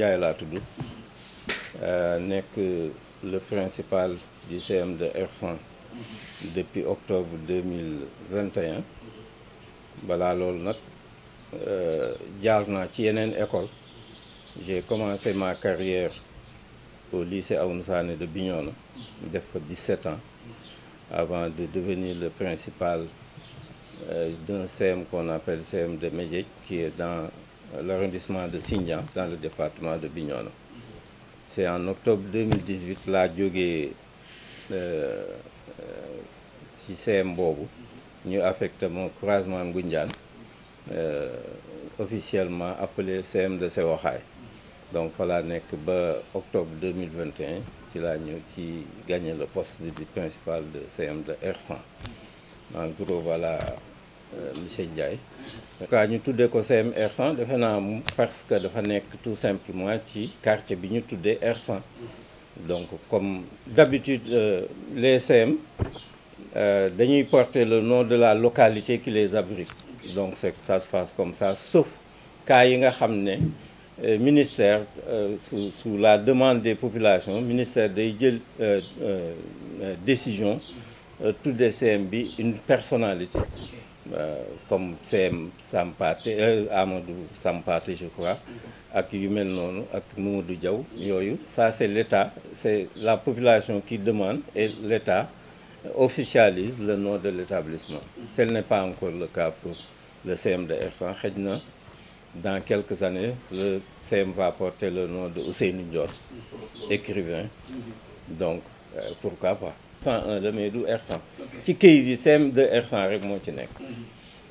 Ndiaye laa tudd nekk le principal du CM de R100 depuis octobre 2021 balaa loolu nag jaar naa ci yeneen école. J'ai commencé ma carrière au lycée Aoun Sané de Bignona, def fa 17 ans avant de devenir le principal d'un CM qu'on appelle CM de Médiec, qui est dans l'arrondissement de Sindian, dans le département de Bignona. C'est en octobre 2018 laa jógee ci CM boobu ñu affecté mon croisement Ngoundiane, officiellement appelé CM de Sewoxaay. Donc voilà nekk ba octobre 2021 ci laa ñëw ci gagné le poste de principal de CM de R100. En gros voilà monsieur Ndiaye. Ka ñu tuddee ko CM R100 defe naa parce que dafa nekk tout simplement ci quartier bi ñu tuddee R100. Donc comme d'habitude les CM dañuy porter le nom de la localité qui les abrite. Donc ça se passe comme ça, sauf cas yi nga xam ne ministère sous la demande des populations, ministère day jël décision tuddee CM bi une personnalité comme CM Sampaté Amadou Sampaté je crois ak yu mel noonu ak Mamadou Diaw yooyu. Ça c'est l'État, c'est la population qui demande et l'État officialise le nom de l'établissement. Tel n'est pas encore le cas pour le CM de R100. Xëj na dans quelques années le CM va porter le nom de Ousseynou Ndione, écrivain. Donc pourquoi pas. 101 la mais du R100 ci këyit yi CM de R100 rek moo ci nekk.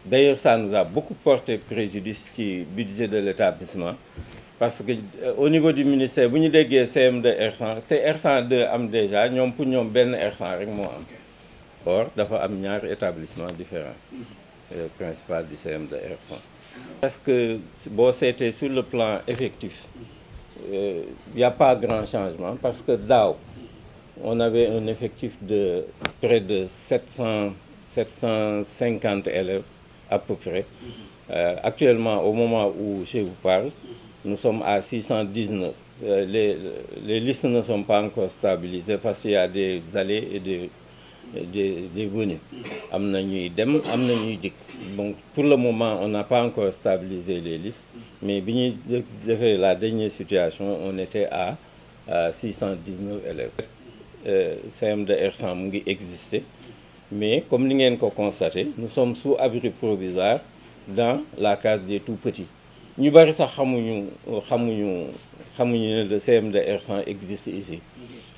D'ailleurs ça nous a beaucoup porté préjudice ci budget de l'établissement parce que au niveau du ministère bu ñu déggee CM de R100 te R102 am déjà ñoom pour ñoom benn R100 rek moo am. Or dafa am ñaari établissement différents. Principal du CM de R100. Parce que boo seetee sur le plan effectif y a pas grand changement parce que daaw on avait un effectif de près de 750 élèves à peu près. Actuellement au moment où je vous parle nous sommes à 619. Les listes ne sont pas encore stabilisées parce qu'il y a des allées et des venues. Am na ñuy dem am na ñuy dikk. Donc pour le moment on n'a pas encore stabilisé les listes mais bi ñuy defee la dernière situation on était à 619 élèves. CM de R100 mu ngi exister mais comme ni ngeen ko constaté nous sommes sous abri provisoire dans la case des tout petits. Ñu bari sax xamuñu ne le CM de R100 existe ici.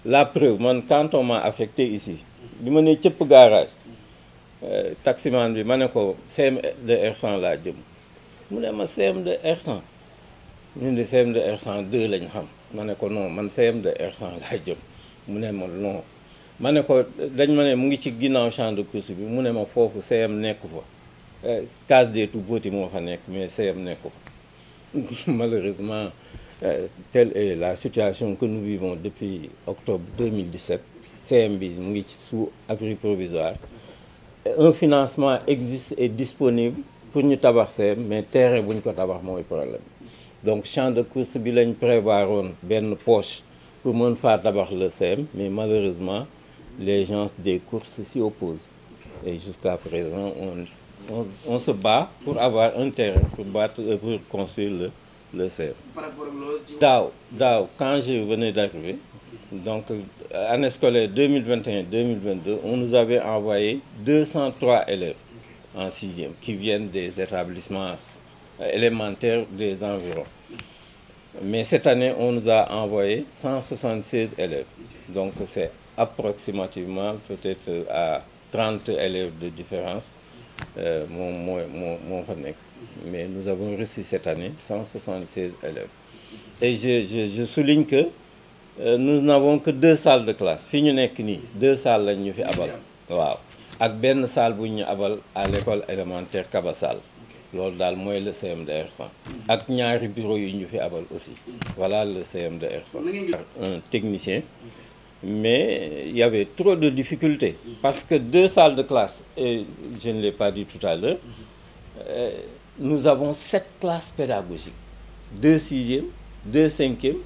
La preuve man quand on m'a affecté ici bi ma nee cëpp garage taximan bi ma ne ko CM de R100 laa jëm mu ne ma CM de R100 ñun de CM de R100 2 lañ xam ma ne ko non man CM de R100 laa jëm mu ne ma non ma ne ko dañ ma ne mu ngi ci ginnaaw champ de course bi mu ne ma foofu CM nekku fa case des tout petits moo fa nekk mais CM nekku fa. Malheureusement telle est la situation que nous vivons depuis octobre 2017. CM bi mu ngi ci sous abri provisoire. Un financement existe et disponible pour ñu tabax CM mais terrain bu ñu ko tabax mooy problème. Donc champ de course bi lañ prévoiroon benn poche pour mën faa tabax le CM mais malheureusement les gens des courses s'y opposent. Et jusqu'à présent on se bat pour avoir un terrain pour construire le CM. Par rapport à daaw quand je venais d'arriver donc année scolaire 2021-2022 on nous avait envoyé 203 élèves en 6e qui viennent des établissements élémentaires des environs. Mais cette année on nous a envoyé 176 élèves. Donc c'est approximativement peut-être à 30 élèves de différence. Moo fa nekk. Mais nous avons reçu cette année 176 élèves. Et je souligne que nous n'avons que 2 salles de classe. Fi ñu nekk nii 2 salles lañ ñu fi abal. Waaw ak benn salle bu ñu abal à l'école élémentaire Kabassal. Loolu daal mooy le CM de R100. Ak ñaari bureau yu ñu fi abal aussi. Voilà le CM de R100. Un technicien. Mais il y avait trop de difficultés parce que 2 salles de classe et je ne l'ai pas dit tout à l'heure, nous avons 7 classes pédagogiques, 2 6e 2 cinquièmes,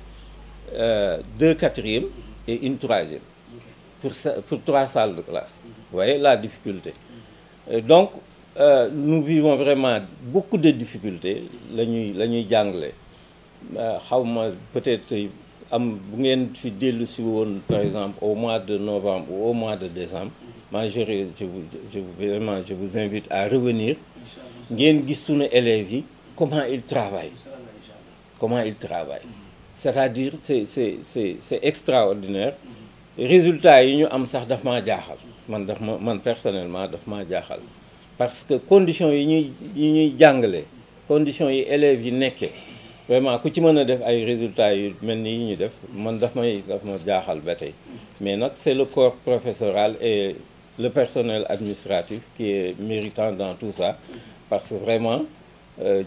2 quatrièmes et une troisième pour 3 salles de classe. Vous voyez la difficulté. Donc nous vivons vraiment beaucoup de difficultés la ñuy jàngale. Xawma peut-être am bu ngeen fi dellu si woon par exemple au mois de novembre ou au mois de décembre, moi je vous invite à revenir ngeen gis sunu élèves yi comment ils travaillent. C'est-à-dire c'est extraordinaire. Résultats yi ñu am sax daf maa jaaxal man personnellement daf maa jaaxal parce que conditions yi ñuy jàngale, conditions yi élèves yi nekkee vraiment ku ci mën a def ay résultats yu mel ni yi ñu def man daf ma jaaxal ba tey. Mais nag c'est le corps professoral et le personnel administratif qui est méritant dans tout ça, parce que vraiment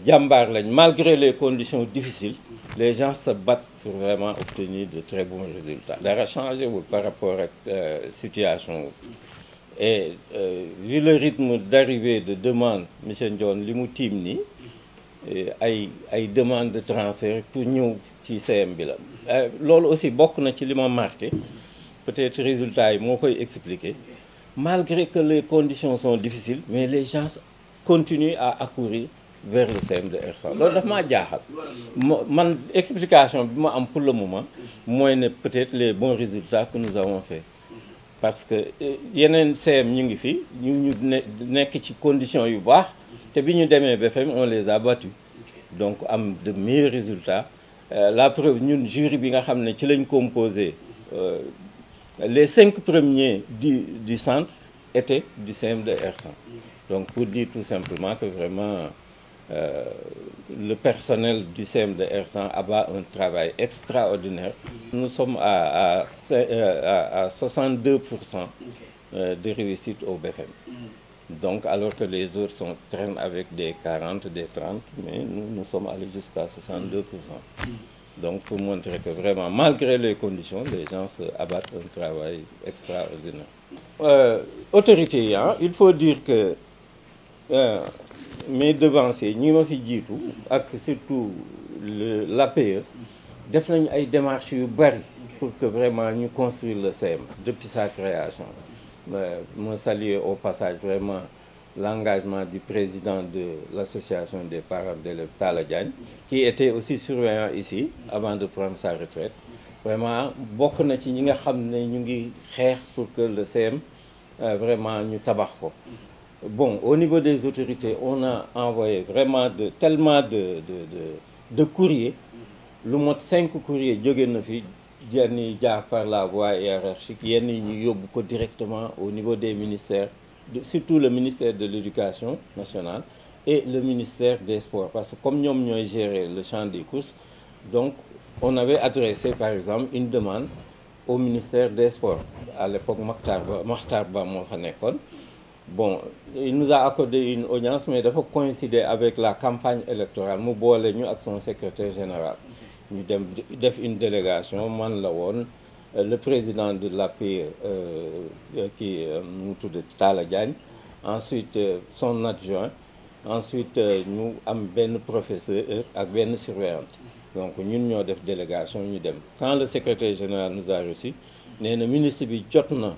jàmbaar lañ, malgré les conditions difficiles, les gens se battent pour vraiment obtenir de très bons résultats. Dara changé wul par rapport ak situation. Et vu le rythme d'arrivée de demande, monsieur Ndione li mu tiim nii ay demande de transfert pour ñëw ci CM bi la. Loolu aussi bokk na ci li ma marqué, peut-être résultats yi moo koy expliquer. Malgré que les conditions sont difficiles, mais les gens continuent à accourir vers le CM de R100. loolu daf maa jaaxal. Man explication bi ma am pour le moment mooy ne peut-être les bons résultats que nous avons fait. Parce que yeneen CM ñu ngi fi ñu nekk ci conditions yu baax te bi ñu demee BFM on les a battus, donc am de meilleurs résultats. La preuve, ñun jury bi nga xam ne ci lañ composé les 5 premiers du centre étaient du CM de R100. Donc pour dire tout simplement que vraiment le personnel du CM de R100 abat un travail extraordinaire. Nous sommes à 62% de réussite au BFM. Donc alors que les autres traînent avec des 40, des 30, mais nous sommes allés jusqu'à 62%. Donc pour montrer que vraiment, malgré les conditions, les gens se abattent un travail extraordinaire. Autorité, hein, il faut dire que mes devanciers, ñi ma fi jiitu ak surtout l'APE, def nañu ay démarches yu bari pour que vraiment ñu construire le CM depuis sa création. Me saluer au passage vraiment l'engagement du président de l'association des parents d'élèves, Talla Diagne, qui était aussi surveillant ici avant de prendre sa retraite. Vraiment bokk na ci ñi nga xam ne ñu ngi xeex pour que le CM vraiment ñu tabax ko. Bon, au niveau des autorités, on a envoyé vraiment tellement de courriers. Lu mot 5 courriers jóge na fi yenn yi jaar par la voie hiérarchique, yenn yi ñu yóbbu ko directement au niveau des ministères, surtout le ministère de l'Éducation nationale et le ministère des Sports, parce que comme ñoom ñooy gérer le champ des courses, donc on avait adressé par exemple une demande au ministère des Sports. À l'époque Makhtar Ba moo fa nekkoon. Bon, il nous a accordé une audience, mais dafa coïncider avec la campagne électorale mu boole ñu ak son secrétaire général. Ñu dem def une délégation, man la woon le président de l'APE qui mu tudd Talla Diagne, ensuite son adjoint, ensuite ñu am benn professeur ak benn surveillante. Donc ñun ñoo def délégation ñu dem. Quand le secrétaire général nous a reçus, nee na ministre bi jot na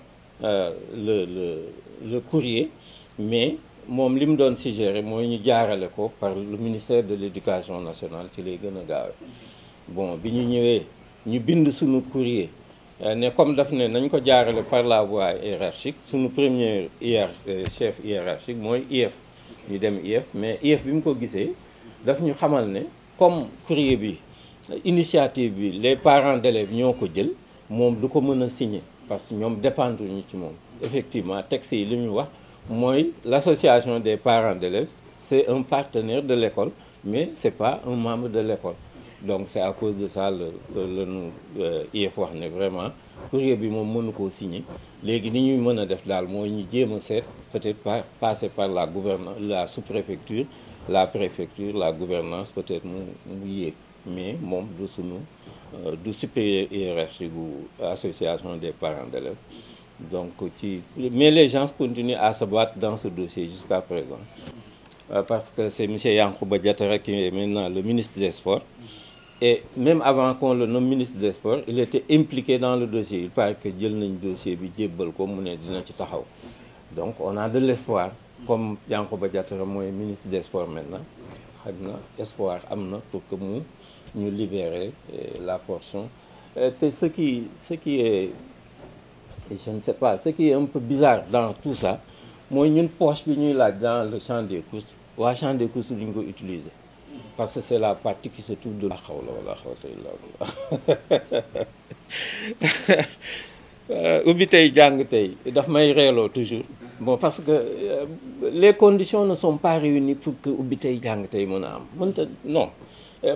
le courrier, mais moom li mu doon suggéré mooy ñu jaarale ko par le ministère de l'Éducation nationale ci lay gën a gaawe. Bon, bi ñu ñëwee ñu bind suñu courrier ne comme daf ne nañ ko jaarale par la voie hiérarchique, suñu premier chef hiérarchique mooy IEF. ñu dem IEF, mais IEF bi mu ko gisee daf ñu xamal ne comme courrier bi initiative bi les parents d'élèves ñoo ko jël, moom du ko mën a signer parce que ñoom dépendre ñu ci moom. Effectivement texte yi li ñu wax mooy l'association des parents d'élèves, c'est un partenaire de l'école, mais c'est pas un membre de l'école. Donc c'est à cause de ça le IEF wax ne vraiment courrier bi moom mënu koo signer. Léegi ni ñuy mën a def daal mooy ñu jéem a seet peut-être passer par la gouvernance, la sous-préfecture, la préfecture, la gouvernance, peut-être mu yéeg, mais moom du sunu du supérieur hiérarchique ou association des parents d'élèves. Donc mais les gens continuent à se battre dans ce dossier jusqu'à présent, parce que c'est M. Yankhoba Diattara qui est maintenant le ministre des Sports. et même avant qu'on le nomme ministre des Sports il était impliqué dans le dossier il paraît que jël nañ dossier bi jébbal ko mu ne dina ci taxaw donc on a de l'espoir comme Yankhoba Diattara mooy ministre des Sports maintenant xam na espoir am na pour que ñu libérer la portion te ce qui est je ne sais pas ce qui est un peu bizarre dans tout ça mooy ñun poche bi ñuy laaj dans le champ des courses waa champ des courses duñ ko utiliser parce que c'est la partie qui se trouve de la hawla wala quwwata illa billah ubbi tey jàng tey daf may reeloo toujours bon parce que les conditions ne sont pas réunies pour que ubbi tey jàng tey mën a am mënta non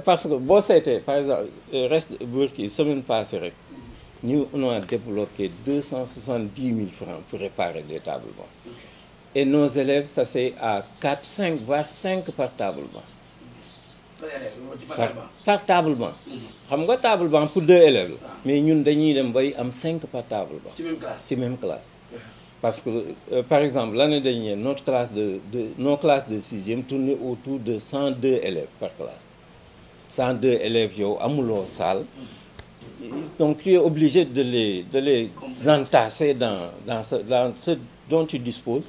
parce que boo seetee par exemple reste Burki semaine passée rek ñu on a débloqué 270 000 francs pour réparer des tables bancs et nos élèves ça c'est à 4 5 voire 5 par table banc par table banc xam nga table banc pour 2 élèves la mais ñun dañuy dem bay am 5 par table banc ci même classe parce que par exemple l'année dernière nos classes de 6e tournaient autour de 102 élèves par classe 102 élèves yow amuloo salle donc tu es obligé de les entasser dans ce dont tu disposes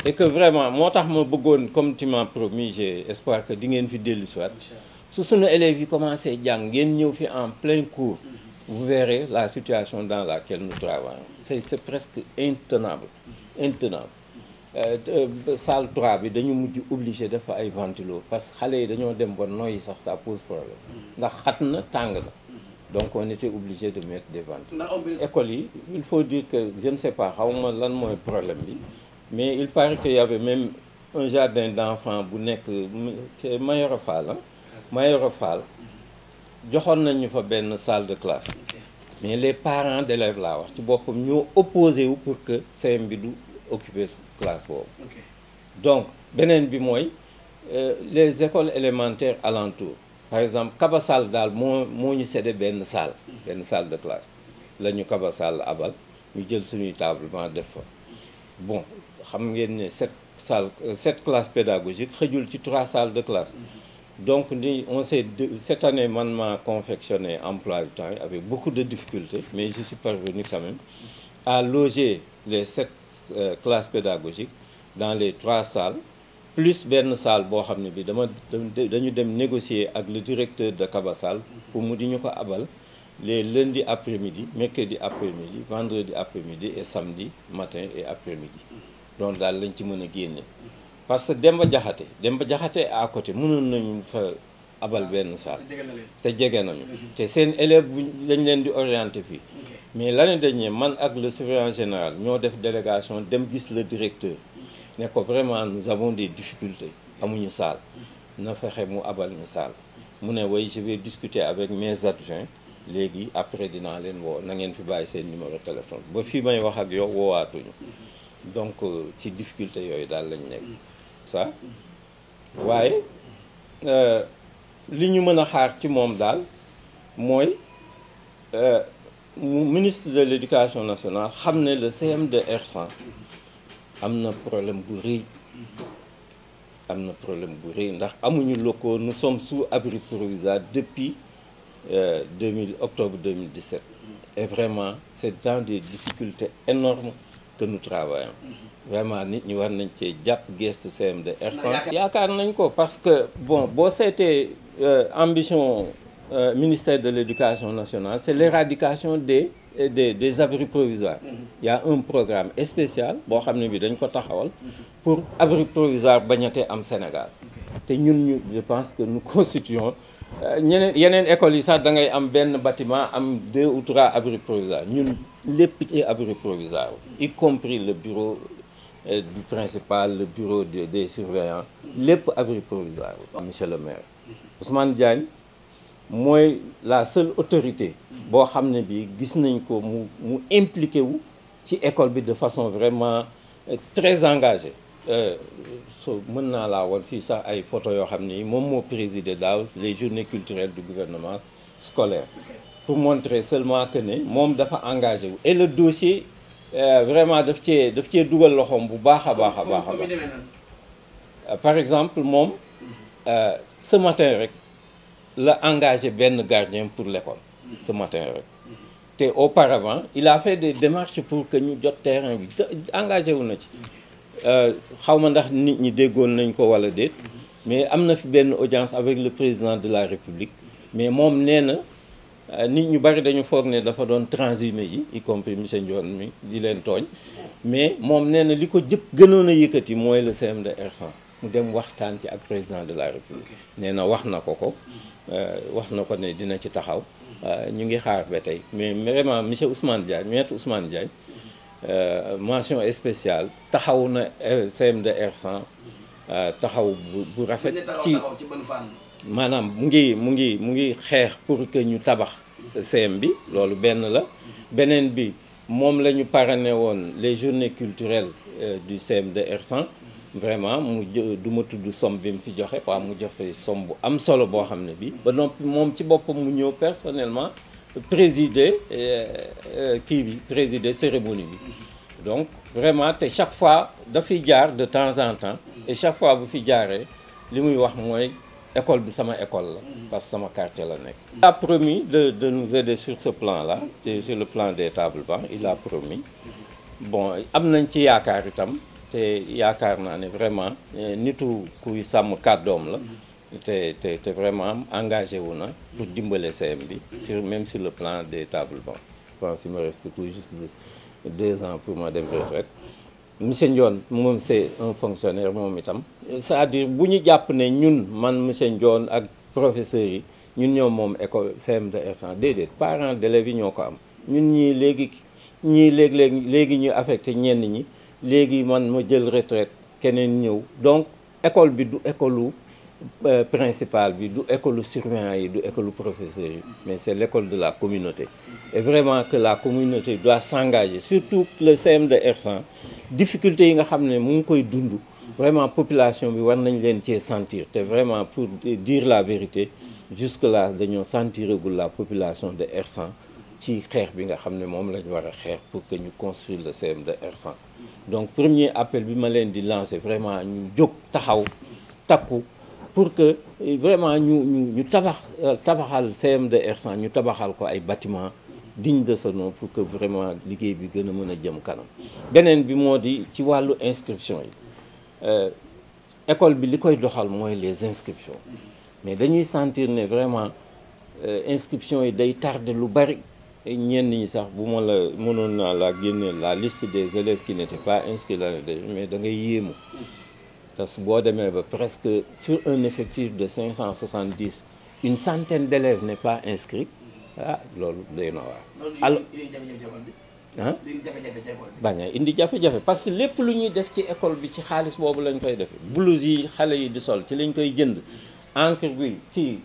et que vraiment moo tax ma bëggoon comme tu m'as promis j'ai espoir que di ngeen fi dellu soit su sunu élèves yi commencé jàng ngeen ñëw fi en plein cours vous verrez la situation dans laquelle nous travaillons c'est presque intenable salle 3 bi dañu mujj obligé dafa ay ventilo parce que xale yi dañoo dem ba noyyi sax ça pose problème ndax xat na tàng na donc on était obligé de mettre des ventilos. École yi il faut dire que je ne sais pas xawma lan mooy problème bi mais il paraît qu'il y avait même un jardin d'enfants bu nekk Mayoro Fall Mayoro Fall joxoon nañu fa benn salle de classe mais les parents d'élèves laa wax ci boppam ñoo opposé wu pour que CM bi du occuper classe boobu donc beneen bi mooy les écoles élémentaires alentour par exemple Kaba Sall daal moo ñu cédé benn salle de classe la ñu Kaba Sall abal ñu jël suñuy tablement def fa bon xam ngeen ne cette classe pédagogique xëjul ci 3 salles de classe donc ni on sait cette année man ma confectionné emploi du temps avec beaucoup de difficultés mais je suis parvenu quand même à loger les 7 classes pédagogiques dans les 3 salles plus benn salle boo xam ne bi dañu dem négocier ak le directeur de Kaba Sall pour mu di ñu ko abal les lundis après-midi mercredi après-midi vendredi après-midi et samedi matin et après-midi donc daal lañ ci mën a génne parce que Demba Jaxate à côté mënoon nañu fa abal benn salle te jege nañu te seen élève bu lañ leen di orienté fii mais l'année dernière man ak le surveillant général ñoo def délégation dem gis le directeur ne ko vraiment nous avons des difficultés amuñu salle na fexe mu abal ñu salle mu ne way je vais discuter avec mes adjoints léegi après dinaa leen woo na ngeen fi bàyyi seen numéro téléphone ba fii may wax ak yow woowaatuñu donc ci difficulté yooyu daal lañ nekk ça waaye li ñu mën a xaar ci moom daal mooy ministre de l'éducation nationale xam ne le CM de R100 am na problème bu rëy ndax amuñu locaux nous sommes sous abri provisoire depuis octobre 2017 et vraiment c'est dans des difficultés énormes que nous travaillons vraiment nit ñi war nañ cee jàpp gestu CM de R100 yaakaar nañ ko parce que bon boo seetee ambition ministère de l'éducation nationale c'est l'éradication des abris provisoires il y a un programme spécial boo xam ne bi dañ ko taxawal pour abri provisoire bañatee am Sénégal te ñun je pense que nous constituons yeneen écoles yi sax da ngay am benn bâtiment am 2 ou 3 abris provisoires ñun lépp ci abri provisoire y compris le bureau du principal le bureau des surveillants lépp abri provisoire monsieur le maire Ousmane Diagne mooy la seule autorité boo xam ne bi gis nañ ko mu impliqué wu ci école bi de façon vraiment très engagée mën naa laa woon fii sax ay photos yoo xam ne moom moo présidé daaw les journées culturelles du gouvernement scolaire pour montrer seulement que ne moom dafa engagé wu et le dossier vraiment daf cee dugal loxoom bu baax a baax a baax. Par exemple moom ce matin rek la engagé benn gardien pour l'école ce matin rek te auparavant il a fait des démarches pour que ñu jot terrain bi engagé wu na ci xaw ma ndax nit ñi déggoon nañ ko wala déet mais am na fi benn audience avec le président de la République mais moom nee na nit ñu bari dañu foog ne dafa doon transhumé yi y compris monsieur Ndione mi di leen tooñ mais moom nee na li ko gënoon a yëkkati mooy le CM de R100 mu dem waxtaan ci ak président de la République nee na wax na ko wax na ko ne dina ci taxaw ñu ngi xaar ba tey mais vraiment monsieur Ousmane Diagne maître Ousmane Diagne mention spéciale taxaw na CM de R100 taxaw bu rafet ci maanaam mu ngi xeex pour que ñu tabax CM bi loolu benn la beneen bi moom la ñu parrainé woon les journées culturelles du CM de R100 vraiment mu du ma tudd somme bi mu fi joxe waaw mu joxe somme bu am solo boo xam ne bi ba noppi moom ci boppam mu ñëw personnellement présider présider cérémonie bi donc vraiment te chaque fois dafay jaar de temps en temps et chaque fois bu fi jaaree li muy wax mooy école bi sama école la parce que sama quartier la nekk. Il a promis de nous aider sur ce plan là sur le plan des tables bancs il a promis bon am nañ ci yaakaar itam te yaakaar naa ne vraiment nitu kuy sàmm kàddoom la te vraiment engagé wu na pour dimbale CM bi même sur le plan des tables bancs. Je pense qu'il me reste tout juste 2 ans pour ma dem retraite. Monsieur Ndione moom c'est un fonctionnaire moom itam c'est-à-dire bu ñu jàpp ne ñun man monsieur Ndione ak professeurs yi ñun ñoo moom école CM de R100 déedéet parents d'élèves yi ñoo ko am ñun ñii léegi ñu affecté ñenn ñi léegi man ma jël retraite keneen ñëw donc école bi du école principale bi du école surveillant yi du école professeurs yi mais c'est l'école de la communauté et vraiment que la communauté doit s'engager surtout le CM de R100 difficulté yi nga xam ne mu ngi koy dund vraiment population bi war nañ leen cee sentir te vraiment pour dire la vérité jusque là dañoo sentiragul la population de R100 ci xeex bi nga xam ne moom lañ war a xeex pour que ñu construire le CM de R100 donc premier appel bi ma leen di lancer vraiment ñu jóg taxaw takku pour que vraiment ñu tabaxal CM de R100 ñu tabaxal ko ay bâtiments dignes de ce nom pour que vraiment liggéey bi gën a mën a jëm kanam beneen bi moo di ci wàllu inscription yi école bi li koy doxal mooy les inscriptions mais dañuy sentir ne vraiment inscription yi day tardé lu bari ñenn ñi sax bu ma la mënoon naa la génne la liste des élèves qui n'étaient pas inscrits l'année dernière mais da ngay yéemu parce que boo demee ba presque sur un effectif de 570 une centaine d'élèves n'est pas inscrit ah loolu day na waar alors ah bañ a indi jafe-jafe parce que lépp lu ñuy def ci école bi ci xaalis boobu lañ koy defee blouse yi xale yi di sol ci lañ koy jënd encre bi kii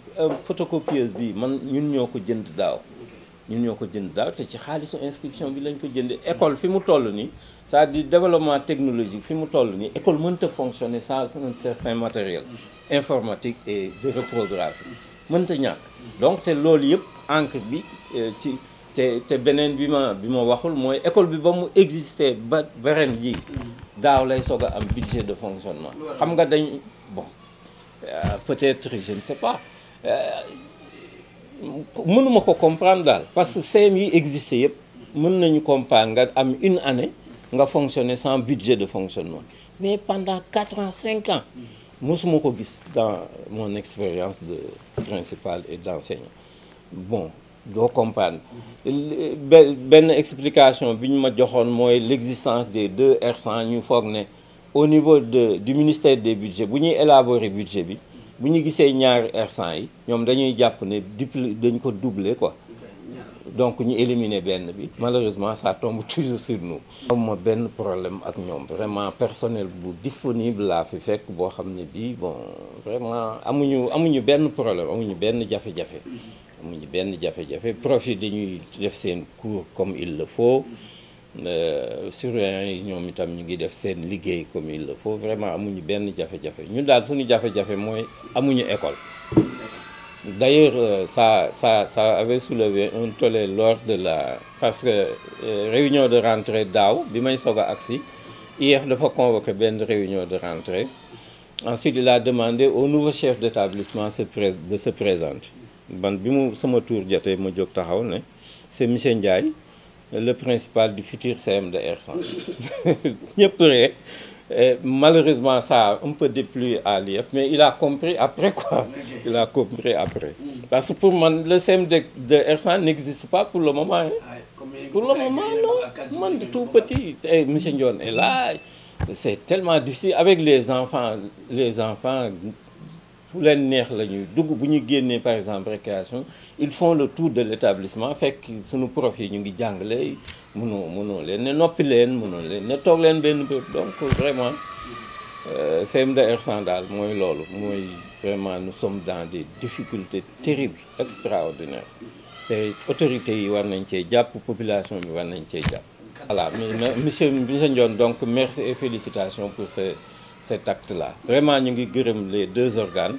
photocopieuse bi man ñun ñoo ko jënd daaw te ci xaalisu inscription bi lañ ko jëndee école fi mu toll nii c'est-à-dire développement technologique fi mu toll nii école mënta fonctionner sans un certain matériel informatique et de reprographie mënta ñàkk donc te loolu yëpp encre bi ci te beneen bi ma waxul mooy école bi ba mu exister ba ren ji daaw lay soog a am budget de fonctionnement xam nga dañ bon peut-être je ne sais pas mënuma ko comprendre daal parce que CM yi existé yëpp mën nañu comprendre nga am une année nga fonctionner sans budget de fonctionnement mais pendant 4 ans 5 ans mosuma ko gis dans mon expérience de principal et d'enseignant bon doo comprendre benn explication bi ñu ma joxoon mooy l'existence des 2 R100 ñu foog ne au niveau du ministère des budgets bu ñuy élaborer budget bi bu ñu gisee ñaari R100 yi ñoom dañuy jàpp ne dañ ko doubler quoi donc ñu éliminer benn bi malheureusement ça tombe toujours sur nous. amuma benn problème ak ñoom vraiment personnel bu disponible laa fi fekk boo xam ne bii bon vraiment amuñu benn problème amuñu benn jafe-jafe. amuñu benn jafe-jafe prof yi dañuy def seen cours comme il le faut surveillants yi ñoom itam ñu ngi def seen liggéey comme il le faut vraiment amuñu benn jafe-jafe ñun daal suñu jafe-jafe mooy amuñu école. D'ailleurs ça avait soulevé un tollé lors de parce que réunion de rentrée daaw bi may soog a agsi IEF dafa convoqué benn réunion de rentrée ensuite il a demandé au nouveau chef d'établissement de se présenter. ban bi mu sama tour jotee ma jóg taxaw ne c'est monsieur Ndiaye le principal du futur CM de R100 ñëpp ree. Malheureusement, ça a un peu déplu à l'IF, mais il a compris après quoi. Il a compris après. Parce que pour moi, le CM de R100 n'existe pas pour le moment. Hein. Pour le moment, non. Moi, tout petit. Et M. Ndion est là. C'est tellement difficile. Avec les enfants, pour les nerfs, par exemple, récréation, ils font le tour de l'établissement. Fait que nous profitons, nous disons, donc vraiment CM de R100 daal mooy loolu mooy vraiment nous sommes dans des difficultés terribles extraordinaires te autorités yi war nañ cee jàpp population bi war nañ cee jàpp. Voilà monsieur Ndione, donc merci et félicitations pour cet acte là vraiment ñu ngi gërëm les deux organes.